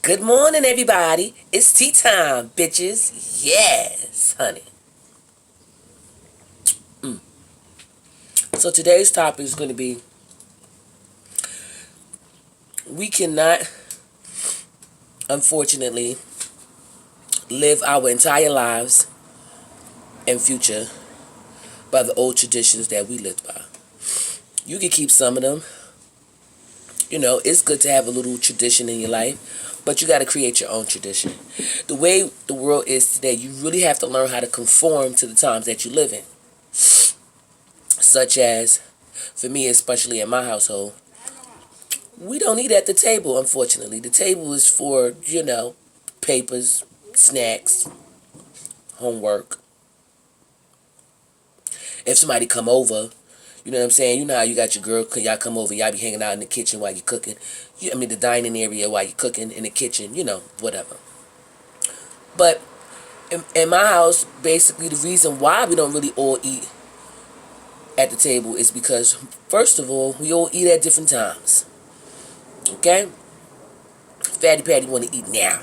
Good morning, everybody. It's tea time, bitches. Yes, honey. So today's topic is going to be we cannot, unfortunately, live our entire lives and future by the old traditions that we lived by. You can keep some of them. It's good to have a little tradition in your life, but you got to create your own tradition. The way the world is today, you really have to learn how to conform to the times that you live in. Such as, for me, especially in my household, we don't eat at the table, unfortunately. The table is for, papers, snacks, homework. If somebody come over, you know what I'm saying? You know how you got your girl, y'all come over, y'all be hanging out in the kitchen while you're cooking. The dining area while you're cooking in the kitchen, whatever. But in my house, basically the reason why we don't really all eat at the table is because, first of all, we all eat at different times. Okay? Fatty Patty want to eat now.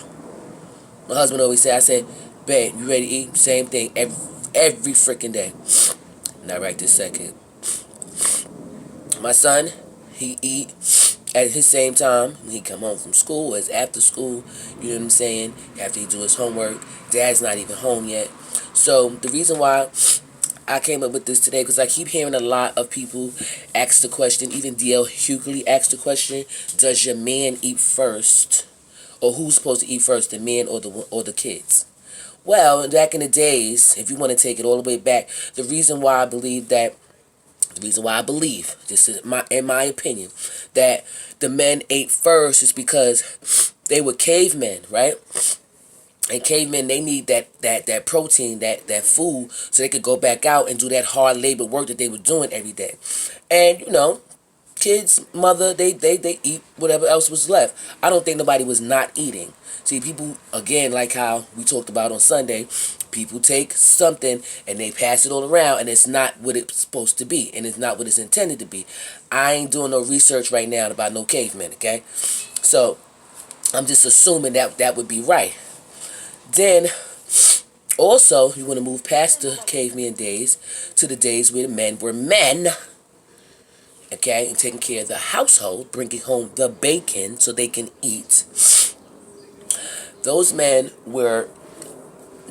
My husband always say, I said, babe, you ready to eat? Same thing every freaking day. Not right this second. My son, he eat at his same time when he come home from school, as after school, you know what I'm saying? After he do his homework. Dad's not even home yet. So the reason why I came up with this today, because I keep hearing a lot of people ask the question, even D.L. Hughley asked the question, does your man eat first? Or who's supposed to eat first, the men or the kids? Well, back in the days, if you want to take it all the way back, the reason why I believe, this is in my opinion, that the men ate first is because they were cavemen, right? And cavemen, they need that protein, that food, so they could go back out and do that hard labor work that they were doing every day. And, kids, mother, they eat whatever else was left. I don't think nobody was not eating. See, people, again, like how we talked about on Sunday, people take something and they pass it all around, and it's not what it's supposed to be, and it's not what it's intended to be. I ain't doing no research right now about no cavemen, okay? So, I'm just assuming that would be right. Then, also, you want to move past the caveman days to the days where the men were men, okay, and taking care of the household, bringing home the bacon so they can eat. Those men were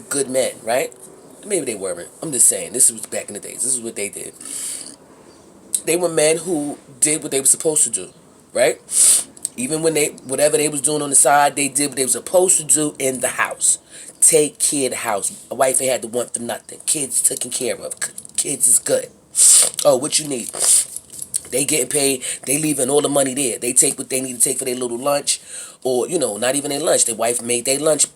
good men, right? Maybe they weren't. I'm just saying, this was back in the days. This is what they did. They were men who did what they were supposed to do, right? Even when whatever they was doing on the side, they did what they were supposed to do in the house. Take care of the house. A wife ain't had to want for nothing. Kids taken care of. Kids is good. Oh, what you need? They getting paid. They leaving all the money there. They take what they need to take for their little lunch, or not even their lunch. Their wife made their lunch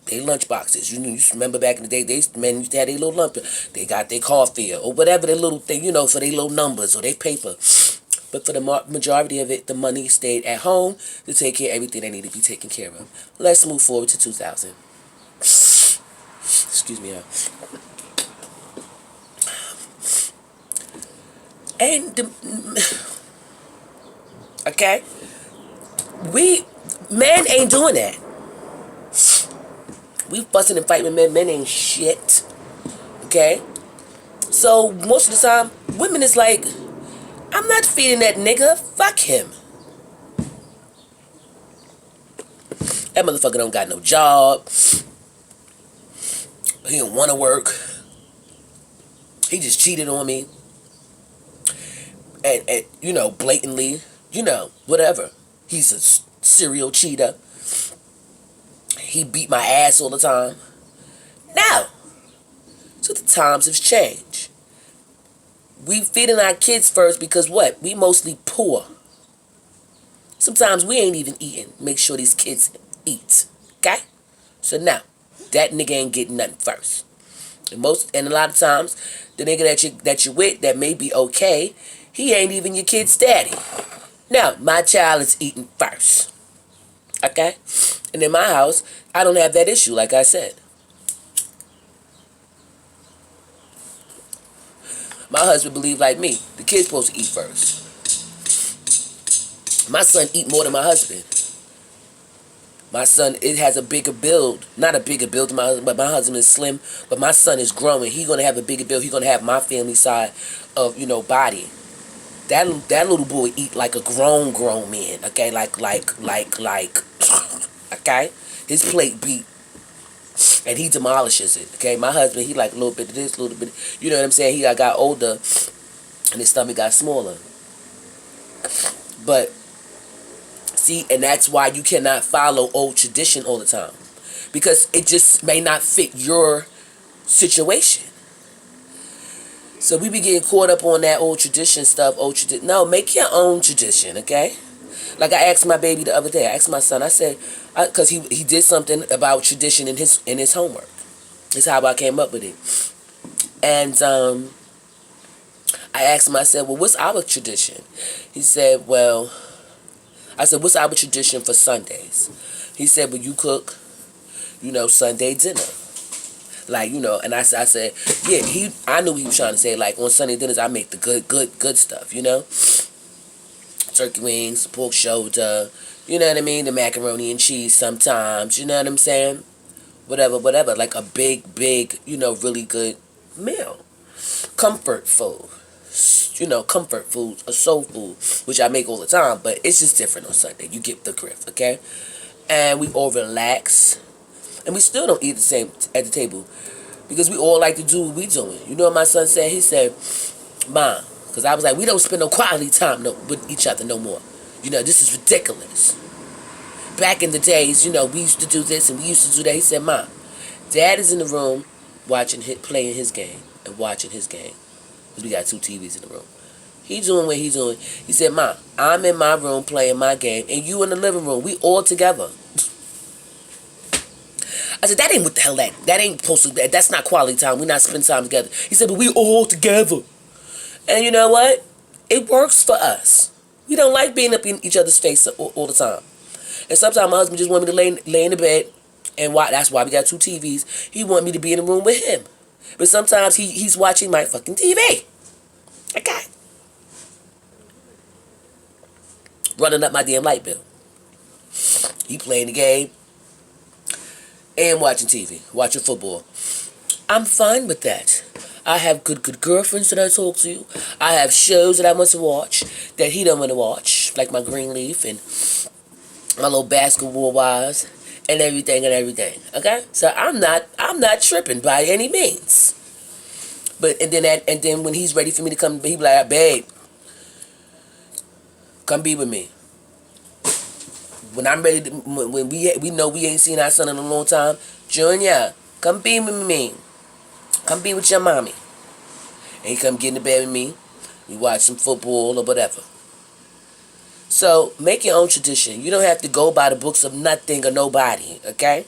boxes. You used to remember back in the day, men used to have their little lunch. They got their coffee or whatever their little thing, for their little numbers or their paper. But for the majority of it, the money stayed at home to take care of everything they needed to be taken care of. Let's move forward to 2000. Excuse me. And okay, men ain't doing that. We fussing and fighting with men. Men ain't shit. Okay? So, most of the time, women is like, I'm not feeding that nigga. Fuck him. That motherfucker don't got no job. He don't want to work. He just cheated on me. And blatantly, whatever. He's a serial cheater. He beat my ass all the time. Now, so the times have changed. We feeding our kids first because what? We mostly poor. Sometimes we ain't even eating. Make sure these kids eat. Okay? So now, that nigga ain't getting nothing first. And a lot of times, the nigga that you with that may be okay, he ain't even your kid's daddy. Now, my child is eating first. Okay? And in my house, I don't have that issue, like I said. My husband believe like me. The kid's supposed to eat first. My son eat more than my husband. My son, it has a bigger build. Not a bigger build, but my husband is slim. But my son is growing. He's gonna have a bigger build. He's gonna have my family side of body. That little boy eat like a grown man. Okay, like. Okay, his plate beat, and he demolishes it. Okay, my husband, he like a little bit of this, a little bit. You know what I'm saying? He got older, and his stomach got smaller. But see, and that's why you cannot follow old tradition all the time, because it just may not fit your situation. So we be getting caught up on that old tradition stuff. No, make your own tradition, okay? Like I asked my baby the other day. I asked my son. I said, because he did something about tradition in his homework. That's how I came up with it. And I asked him. I said, well, what's our tradition? He said, well. I said, what's our tradition for Sundays? He said, well, you cook, Sunday dinner. Like, and I said, yeah, I knew what he was trying to say. Like, on Sunday dinners, I make the good stuff, Turkey wings, pork shoulder, you know what I mean? The macaroni and cheese sometimes, you know what I'm saying? Whatever. Like a big, really good meal. Comfort food. Comfort food, a soul food, which I make all the time, but it's just different on Sunday. You get the grip, okay? And we all relax, and we still don't eat the same at the table, because we all like to do what we doing. You know what my son said? He said, Mom, because I was like, we don't spend no quality time with each other no more. This is ridiculous. Back in the days, we used to do this and we used to do that. He said, Mom, Dad is in the room playing his game and watching his game. Because we got 2 TVs in the room. He doing what he's doing. He said, Mom, I'm in my room playing my game, and you in the living room. We all together. I said, that ain't what the hell that ain't supposed to, that's not quality time. We're not spending time together. He said, but we all together. And you know what? It works for us. We don't like being up in each other's face all the time. And sometimes my husband just want me to lay in the bed and watch. That's why we got 2 TVs. He want me to be in the room with him. But sometimes he's watching my fucking TV. Okay. Running up my damn light bill. He playing the game and watching TV, watching football. I'm fine with that. I have good girlfriends that I talk to. I have shows that I want to watch that he don't want to watch, like my Greenleaf and my little Basketball Wives and everything. Okay, so I'm not tripping by any means. But and then when he's ready for me to come, he be like, babe, come be with me. When I'm ready to, when we know we ain't seen our son in a long time, Junior, come be with me. Come be with your mommy. And he come get in the bed with me. We watch some football or whatever. So make your own tradition. You don't have to go by the books of nothing or nobody, okay?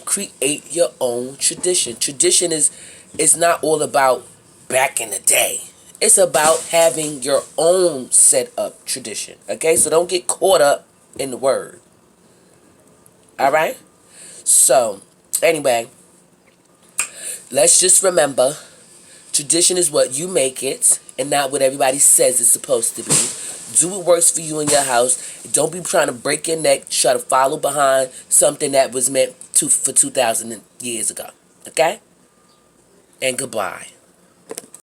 Create your own tradition. Tradition is not all about back in the day. It's about having your own set up tradition, okay? So don't get caught up in the word. All right? So, anyway, let's just remember, tradition is what you make it and not what everybody says it's supposed to be. Do what works for you in your house. Don't be trying to break your neck, try to follow behind something that was meant for 2,000 years ago. Okay? And goodbye.